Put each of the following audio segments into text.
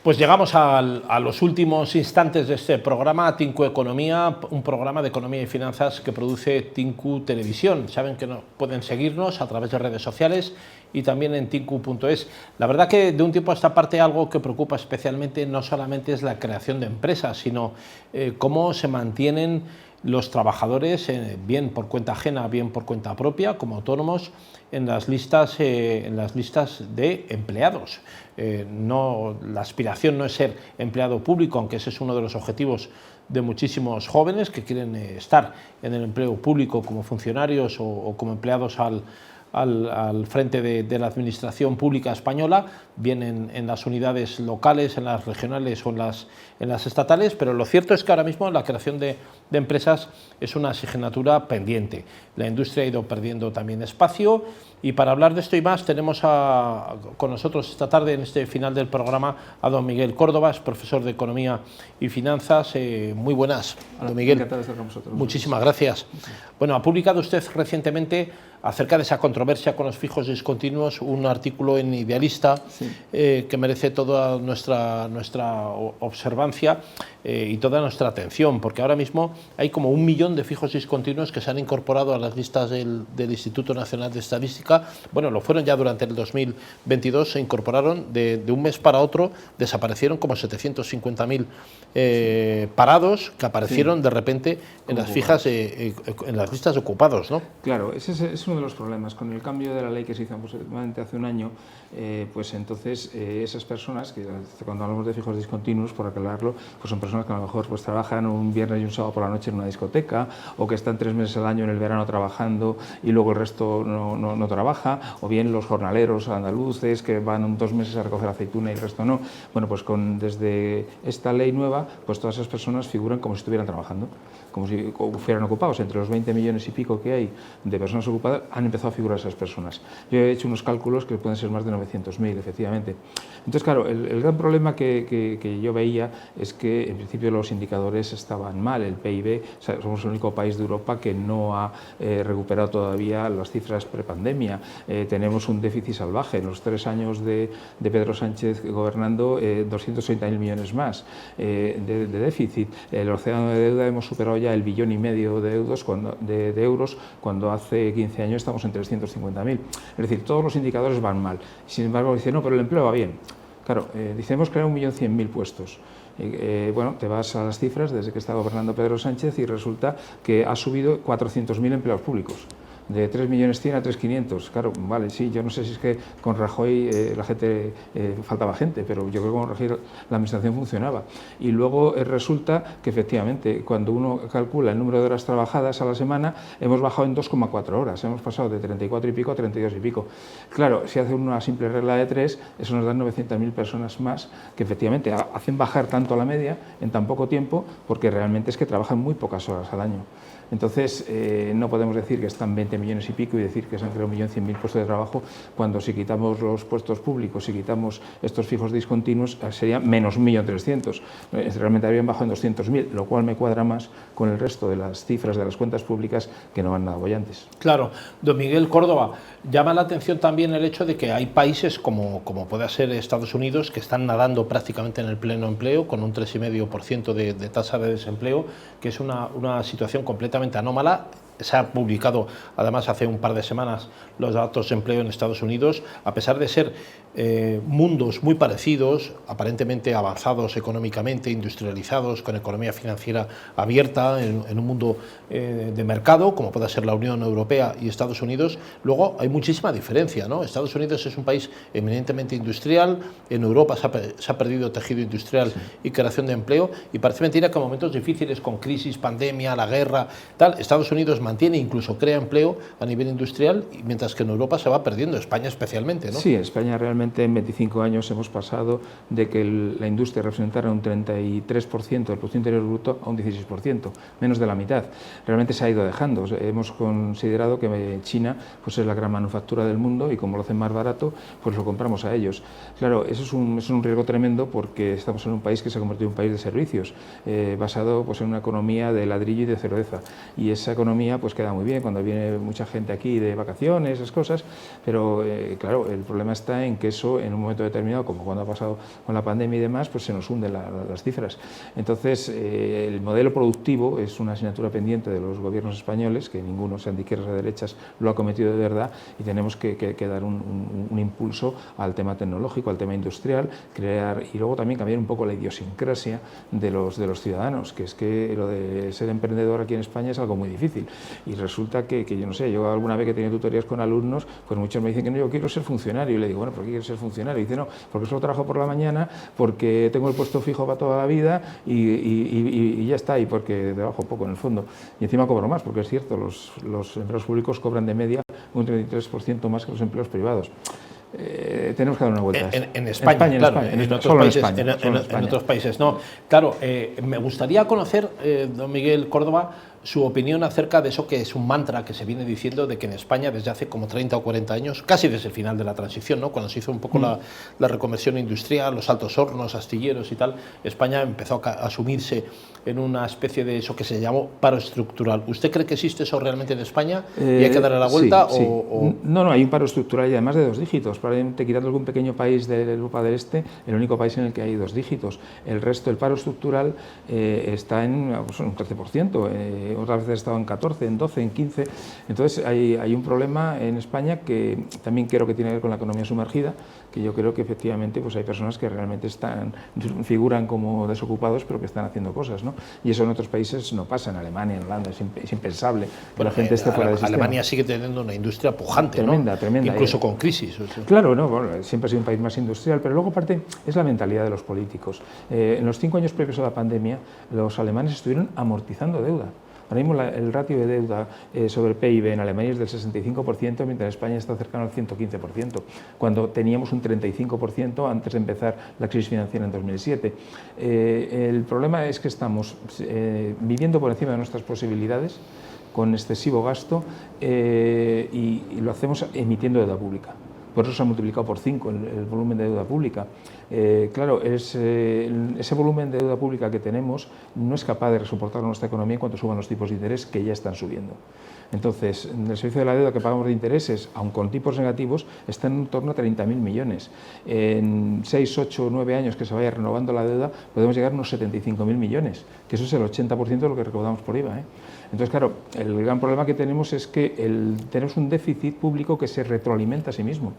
Pues llegamos a los últimos instantes de este programa, Tinku Economía, un programa de economía y finanzas que produce Tinku Televisión. Saben que pueden seguirnos a través de redes sociales y también en tinku.es. La verdad que de un tiempo a esta parte algo que preocupa especialmente no solamente es la creación de empresas, sino cómo se mantienen los trabajadores, bien por cuenta ajena, bien por cuenta propia, como autónomos, en las listas de empleados. La aspiración no es ser empleado público, aunque ese es uno de los objetivos de muchísimos jóvenes que quieren estar en el empleo público como funcionarios o como empleados al frente de la administración pública española, bien en las unidades locales, en las regionales o en las estatales, pero lo cierto es que ahora mismo la creación de empresas es una asignatura pendiente. La industria ha ido perdiendo también espacio y para hablar de esto y más tenemos con nosotros esta tarde, en este final del programa, a don Miguel Córdoba, es profesor de Economía y Finanzas. Muy buenas, don Miguel. Encantado de estar con vosotros. Muchísimas gracias. Bueno, ha publicado usted recientemente, acerca de esa controversia con los fijos discontinuos, un artículo en Idealista, sí, que merece toda nuestra observancia y toda nuestra atención, porque ahora mismo hay como 1 millón de fijos discontinuos que se han incorporado a las listas del Instituto Nacional de Estadística. Bueno, lo fueron ya durante el 2022, se incorporaron de un mes para otro, desaparecieron como 750.000 parados que aparecieron, sí, de repente en las fijas, en las listas de ocupados, ¿no? Claro, ese es uno de los problemas. Con el cambio de la ley que se hizo aproximadamente hace un año, pues entonces esas personas, que cuando hablamos de fijos discontinuos, por aclararlo, pues son personas que a lo mejor pues trabajan un viernes y un sábado por la noche en una discoteca, o que están 3 meses al año en el verano trabajando y luego el resto no trabaja, o bien los jornaleros andaluces que van 2 meses a recoger aceituna y el resto no. Bueno, pues desde esta ley nueva, pues todas esas personas figuran como si estuvieran trabajando, como si fueran ocupados. Entre los 20 millones y pico que hay de personas ocupadas, han empezado a figurar esas personas. Yo he hecho unos cálculos que pueden ser más de 900.000, efectivamente. Entonces, claro, el gran problema que yo veía es que, en principio, los indicadores estaban mal. El PIB, o sea, somos el único país de Europa que no ha recuperado todavía las cifras prepandemia. Tenemos un déficit salvaje. En los 3 años de Pedro Sánchez gobernando, 230.000 millones más de déficit. El océano de deuda, hemos superado ya el 1,5 billones de euros, cuando hace 15 años estamos en 350.000. Es decir, todos los indicadores van mal. Sin embargo, dice, no, pero el empleo va bien. Claro, hemos creado 1.100.000 puestos. Bueno, te vas a las cifras desde que está gobernando Pedro Sánchez y resulta que ha subido 400.000 empleados públicos. De 3.100.000 a 3.500.000, claro, vale, sí, yo no sé si es que con Rajoy la gente, faltaba gente, pero yo creo que con Rajoy la administración funcionaba. Y luego resulta que efectivamente, cuando uno calcula el número de horas trabajadas a la semana, hemos bajado en 2,4 horas, hemos pasado de 34 y pico a 32 y pico. Claro, si hace una simple regla de 3, eso nos da 900.000 personas más que efectivamente hacen bajar tanto la media en tan poco tiempo, porque realmente es que trabajan muy pocas horas al año. Entonces, no podemos decir que están 20 millones y pico y decir que se han creado 1.100.000 puestos de trabajo, cuando si quitamos los puestos públicos, si quitamos estos fijos discontinuos, sería menos 1.300.000. Realmente habrían bajado en 200.000, lo cual me cuadra más con el resto de las cifras de las cuentas públicas, que no van nada bollantes. Claro. Don Miguel Córdoba, llama la atención también el hecho de que hay países como puede ser Estados Unidos, que están nadando prácticamente en el pleno empleo, con un 3,5% de tasa de desempleo, que es una situación completamente anómala. Se ha publicado además hace un par de semanas los datos de empleo en Estados Unidos, a pesar de ser mundos muy parecidos, aparentemente avanzados económicamente, industrializados, con economía financiera abierta, en un mundo de mercado, como puede ser la Unión Europea y Estados Unidos. Luego hay muchísima diferencia, ¿no? Estados Unidos es un país eminentemente industrial, en Europa se ha perdido tejido industrial, sí, y creación de empleo, y parece mentira que en momentos difíciles, con crisis, pandemia, la guerra, tal, Estados Unidos mantiene, incluso crea empleo a nivel industrial, mientras que en Europa se va perdiendo, España especialmente, ¿no? Sí, España realmente en 25 años hemos pasado de que la industria representara un 33% del Producto Interior Bruto a un 16%, menos de la mitad. Realmente se ha ido dejando. Hemos considerado que China pues es la gran manufactura del mundo y como lo hacen más barato, pues lo compramos a ellos. Claro, eso es un riesgo tremendo, porque estamos en un país que se ha convertido en un país de servicios, basado pues en una economía de ladrillo y de cerveza. Y esa economía pues queda muy bien cuando viene mucha gente aquí de vacaciones, esas cosas, pero claro, el problema está en que eso en un momento determinado, como cuando ha pasado con la pandemia y demás, pues se nos hunden las cifras. Entonces, el modelo productivo es una asignatura pendiente de los gobiernos españoles, que ninguno, sean de izquierdas o de derechas, lo ha cometido de verdad, y tenemos que dar un impulso al tema tecnológico, al tema industrial, crear, y luego también cambiar un poco la idiosincrasia de los ciudadanos, que es que lo de ser emprendedor aquí en España es algo muy difícil, y resulta que yo no sé, yo alguna vez que he tenido tutorías con alumnos, pues muchos me dicen que no, yo quiero ser funcionario, y le digo, bueno, ¿por qué quieres ser funcionario? Y dice, no, porque solo trabajo por la mañana, porque tengo el puesto fijo para toda la vida, y ya está, y porque trabajo poco en el fondo, y encima cobro más, porque es cierto, los empleos públicos cobran de media un 33% más que los empleos privados. Tenemos que dar una vuelta. En España, claro, en otros países no. Claro, me gustaría conocer, don Miguel Córdoba, su opinión acerca de eso que es un mantra que se viene diciendo de que en España desde hace como 30 o 40 años, casi desde el final de la transición, ¿no?, cuando se hizo un poco la reconversión industrial, los altos hornos, astilleros y tal, España empezó a asumirse en una especie de eso que se llamó paro estructural. ¿Usted cree que existe eso realmente en España y hay que darle la vuelta? Sí, sí. No, hay un paro estructural y además de 2 dígitos. Probablemente, quitando algún pequeño país de Europa del Este, el único país en el que hay 2 dígitos. El resto del paro estructural está en un 13%. Otras veces ha estado en 14, en 12, en 15. Entonces hay un problema en España que también creo que tiene que ver con la economía sumergida, que yo creo que efectivamente pues hay personas que realmente figuran como desocupados, pero que están haciendo cosas, ¿no? Y eso en otros países no pasa, en Alemania, en Holanda, es impensable que la gente esté fuera del sistema. Alemania sigue teniendo una industria pujante, tremenda, ¿no? Tremenda. Incluso con crisis. Claro, no, bueno, siempre ha sido un país más industrial, pero luego aparte es la mentalidad de los políticos. En los 5 años previos a la pandemia, los alemanes estuvieron amortizando deuda. Ahora mismo el ratio de deuda sobre PIB en Alemania es del 65%, mientras en España está cercano al 115%, cuando teníamos un 35% antes de empezar la crisis financiera en 2007. El problema es que estamos viviendo por encima de nuestras posibilidades, con excesivo gasto, y lo hacemos emitiendo deuda pública. Por eso se ha multiplicado por 5 el volumen de deuda pública. Claro, ese volumen de deuda pública que tenemos no es capaz de soportar nuestra economía en cuanto suban los tipos de interés, que ya están subiendo. Entonces, el servicio de la deuda que pagamos de intereses, aun con tipos negativos, está en torno a 30.000 millones. En 6, 8 o 9 años que se vaya renovando la deuda, podemos llegar a unos 75.000 millones, que eso es el 80% de lo que recaudamos por IVA, ¿eh? Entonces, claro, el gran problema que tenemos es que tenemos un déficit público que se retroalimenta a sí mismo.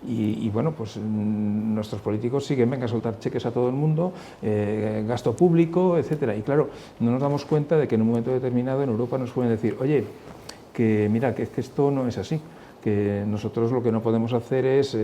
Y bueno, pues nuestros políticos siguen, venga a soltar cheques a todo el mundo, gasto público, etcétera. Y claro, no nos damos cuenta de que en un momento determinado en Europa nos pueden decir, oye, que mira, que esto no es así, que nosotros lo que no podemos hacer es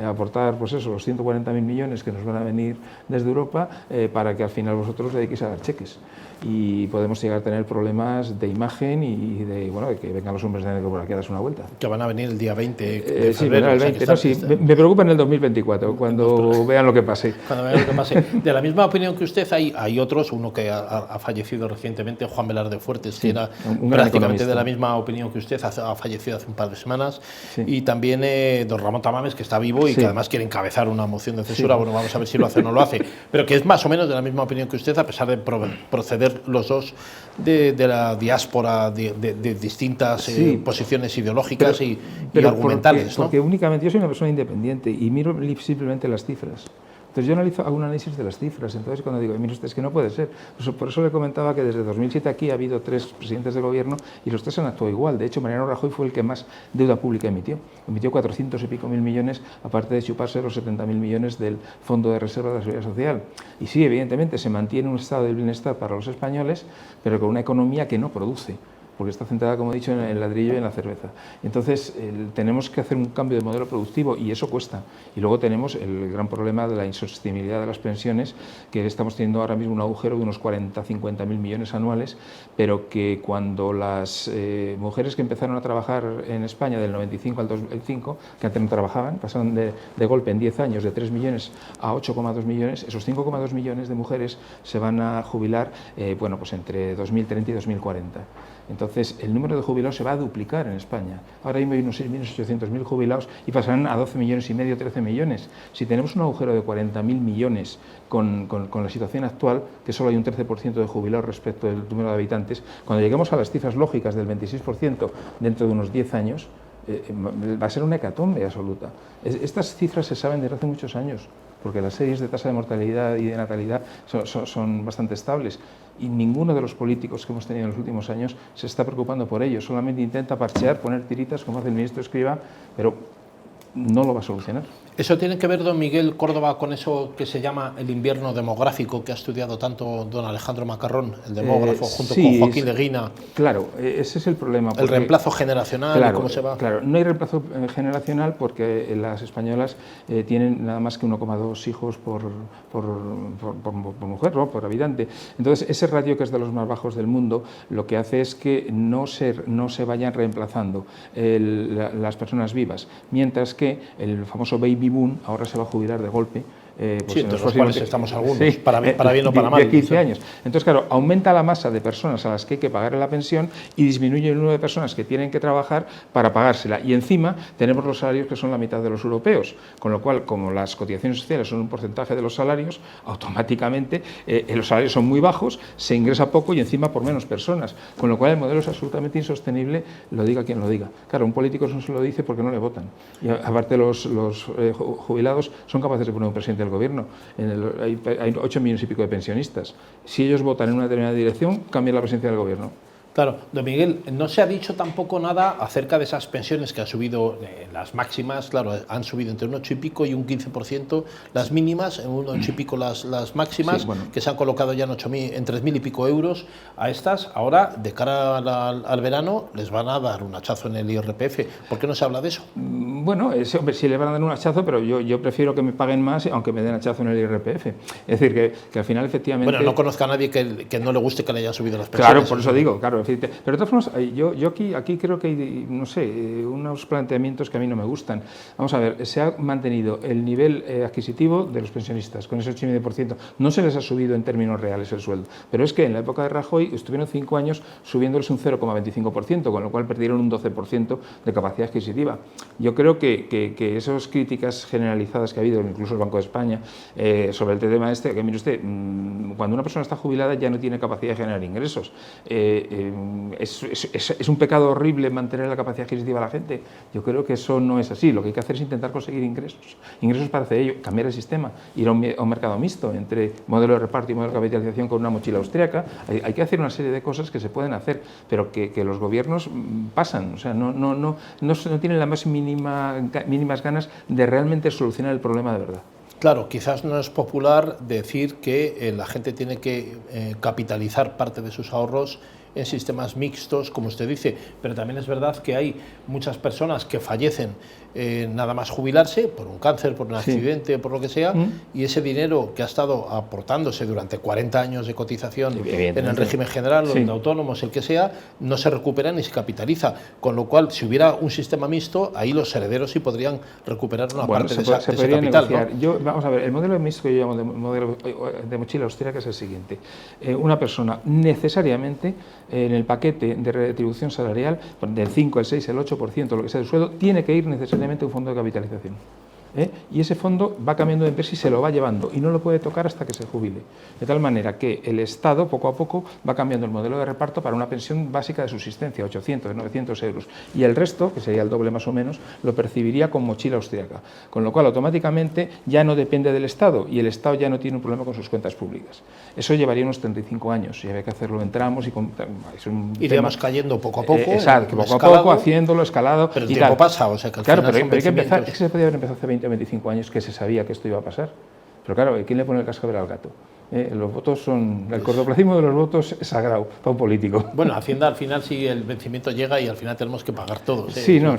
aportar, pues eso, los 140.000 millones que nos van a venir desde Europa para que al final vosotros dediquéis a dar cheques. Y podemos llegar a tener problemas de imagen y de, bueno, de que vengan los hombres de negro por aquí a darse una vuelta. Que van a venir el día 20 de febrero. Sí, el 20, no, sí, me preocupa en el 2024, cuando vean lo que pase. Cuando vean lo que pase. De la misma opinión que usted, hay otros, uno que ha fallecido recientemente, Juan Velarde Fuertes, sí, que era prácticamente de la misma opinión que usted, ha fallecido hace un par de semanas. Sí. Y también don Ramón Tamames, que está vivo y que además quiere encabezar una moción de censura. Bueno, vamos a ver si lo hace o no lo hace, pero que es más o menos de la misma opinión que usted, a pesar de proceder los dos de la diáspora, de distintas posiciones ideológicas y argumentales. Porque únicamente yo soy una persona independiente y miro simplemente las cifras. Entonces yo hago un análisis de las cifras, entonces cuando digo, mire usted, es que no puede ser. Por eso le comentaba que desde 2007 aquí ha habido 3 presidentes de gobierno y los 3 han actuado igual. De hecho, Mariano Rajoy fue el que más deuda pública emitió. Emitió 400 y pico mil millones, aparte de chuparse los 70.000 millones del Fondo de Reserva de la Seguridad Social. Y sí, evidentemente, se mantiene un estado de bienestar para los españoles, pero con una economía que no produce, porque está centrada, como he dicho, en el ladrillo y en la cerveza. Entonces, tenemos que hacer un cambio de modelo productivo y eso cuesta. Y luego tenemos el gran problema de la insostenibilidad de las pensiones, que estamos teniendo ahora mismo un agujero de unos 40-50.000 millones anuales, pero que cuando las mujeres que empezaron a trabajar en España del 95 al 2005, que antes no trabajaban, pasaron de golpe en 10 años de 3 millones a 8,2 millones, esos 5,2 millones de mujeres se van a jubilar bueno, pues entre 2030 y 2040. Entonces, el número de jubilados se va a duplicar en España. Ahora mismo hay unos 6.800.000 jubilados y pasarán a 12 millones y medio, 13 millones. Si tenemos un agujero de 40.000 millones con la situación actual, que solo hay un 13% de jubilados respecto del número de habitantes, cuando lleguemos a las cifras lógicas del 26% dentro de unos 10 años, va a ser una hecatombe absoluta. Estas cifras se saben desde hace muchos años, porque las series de tasa de mortalidad y de natalidad son bastante estables, y ninguno de los políticos que hemos tenido en los últimos años se está preocupando por ello, solamente intenta parchear, poner tiritas como hace el ministro Escrivá, pero no lo va a solucionar. ¿Eso tiene que ver, don Miguel Córdoba, con eso que se llama el invierno demográfico que ha estudiado tanto don Alejandro Macarrón, el demógrafo, junto con Joaquín Leguina? Claro, ese es el problema. El reemplazo generacional, claro, ¿cómo se va? Claro, no hay reemplazo generacional porque las españolas tienen nada más que 1,2 hijos por mujer, ¿no? Por habitante. Entonces, ese ratio, que es de los más bajos del mundo, lo que hace es que no se vayan reemplazando las personas vivas, mientras que el famoso baby boom ahora se va a jubilar de golpe. Pues sí, entre los cuales estamos algunos, sí, para bien o para mal. De 15 años. Entonces, claro, aumenta la masa de personas a las que hay que pagar la pensión y disminuye el número de personas que tienen que trabajar para pagársela. Y encima tenemos los salarios que son la mitad de los europeos, con lo cual, como las cotizaciones sociales son un porcentaje de los salarios, automáticamente los salarios son muy bajos, se ingresa poco y encima por menos personas, con lo cual el modelo es absolutamente insostenible, lo diga quien lo diga. Claro, un político no se lo dice porque no le votan. Y aparte los jubilados son capaces de poner un presidente del gobierno. Hay 8 millones y pico de pensionistas. Si ellos votan en una determinada dirección, cambia la presidencia del gobierno. Claro, don Miguel, no se ha dicho tampoco nada acerca de esas pensiones que han subido, las máximas, claro, han subido entre un 8 y pico y un 15%, las mínimas, en un 8 y pico las máximas, sí, bueno, que se han colocado ya en 3.000 y pico euros. A estas, ahora, de cara al verano, les van a dar un hachazo en el IRPF. ¿Por qué no se habla de eso? Bueno, hombre, sí le van a dar un hachazo, pero yo prefiero que me paguen más, aunque me den hachazo en el IRPF. Es decir, que al final, efectivamente... Bueno, no conozco a nadie que no le guste que le hayan subido las pensiones. Claro, por eso digo, claro. Pero de todas formas, yo aquí creo que hay, no sé, unos planteamientos que a mí no me gustan. Vamos a ver, se ha mantenido el nivel adquisitivo de los pensionistas, con ese 8,5%. No se les ha subido en términos reales el sueldo, pero es que en la época de Rajoy estuvieron 5 años subiéndoles un 0,25%, con lo cual perdieron un 12% de capacidad adquisitiva. Yo creo que esas críticas generalizadas que ha habido, incluso el Banco de España, sobre el tema este, que mire usted, cuando una persona está jubilada ya no tiene capacidad de generar ingresos. Es un pecado horrible mantener la capacidad adquisitiva de la gente. Yo creo que eso no es así. Lo que hay que hacer es intentar conseguir ingresos para hacer ello, cambiar el sistema, ir a un mercado mixto entre modelo de reparto y modelo de capitalización con una mochila austríaca. Hay que hacer una serie de cosas que se pueden hacer, pero que los gobiernos pasan, o sea, no tienen las más mínimas ganas de realmente solucionar el problema de verdad. Claro, quizás no es popular decir que la gente tiene que capitalizar parte de sus ahorros en sistemas mixtos, como usted dice, pero también es verdad que hay muchas personas que fallecen nada más jubilarse por un cáncer, por un accidente, por lo que sea, y ese dinero que ha estado aportándose durante 40 años de cotización en el régimen general, o de autónomos, el que sea, no se recupera ni se capitaliza, con lo cual, si hubiera un sistema mixto, ahí los herederos sí podrían recuperar una parte de ese capital, ¿no? Vamos a ver, el modelo mixto que yo llamo de modelo de mochila austríaca es el siguiente. Una persona necesariamente en el paquete de retribución salarial, del 5, el 6, el 8%, lo que sea del sueldo, tiene que ir necesariamente a un fondo de capitalización. Y ese fondo va cambiando de empresa y se lo va llevando y no lo puede tocar hasta que se jubile. De tal manera que el Estado poco a poco va cambiando el modelo de reparto para una pensión básica de subsistencia, 800, 900 euros. Y el resto, que sería el doble más o menos, lo percibiría con mochila austríaca. Con lo cual automáticamente ya no depende del Estado y el Estado ya no tiene un problema con sus cuentas públicas. Eso llevaría unos 35 años y había que hacerlo en tramos y iríamos cayendo poco a poco. Exacto, poco a poco, haciéndolo, escalado. Pero el tiempo pasa, o sea que al final pero hay que empezar, es que se podía haber empezado hace 20 o 25 años que se sabía que esto iba a pasar. Pero claro, ¿quién le pone el cascabel al gato? Los votos son... El cortoplacismo de los votos es sagrado para un político. Bueno, Hacienda al final sí el vencimiento llega y al final tenemos que pagar todos. Sí, no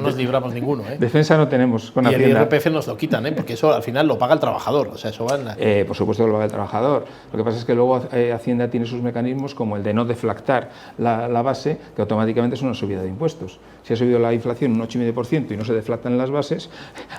nos libramos ninguno. Defensa no tenemos con Hacienda. Y el IRPF nos lo quitan, porque eso al final lo paga el trabajador. O sea, eso va en la... Por supuesto que lo paga el trabajador. Lo que pasa es que luego Hacienda tiene sus mecanismos como el de no deflactar la base, que automáticamente es una subida de impuestos. Si ha subido la inflación un 8,5% y no se deflactan las bases,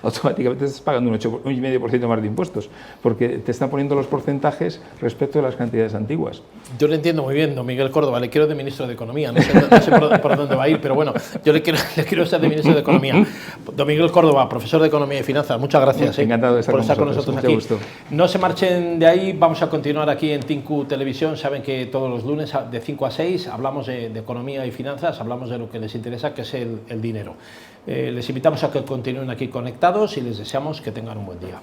automáticamente estás pagando un 8,5% más de impuestos, porque te están poniendo los porcentajes porcentajes respecto a las cantidades antiguas. Yo le entiendo muy bien, don Miguel Córdoba, le quiero de ministro de Economía, no sé por dónde va a ir, pero bueno, yo le quiero ser de ministro de Economía. Don Miguel Córdoba, profesor de Economía y Finanzas, muchas gracias Encantado de estar por estar con vosotros. nosotros aquí. Gusto. No se marchen de ahí, vamos a continuar aquí en Tinku Televisión. Saben que todos los lunes de 5 a 6 hablamos de economía y finanzas, hablamos de lo que les interesa, que es el dinero. Les invitamos a que continúen aquí conectados y les deseamos que tengan un buen día.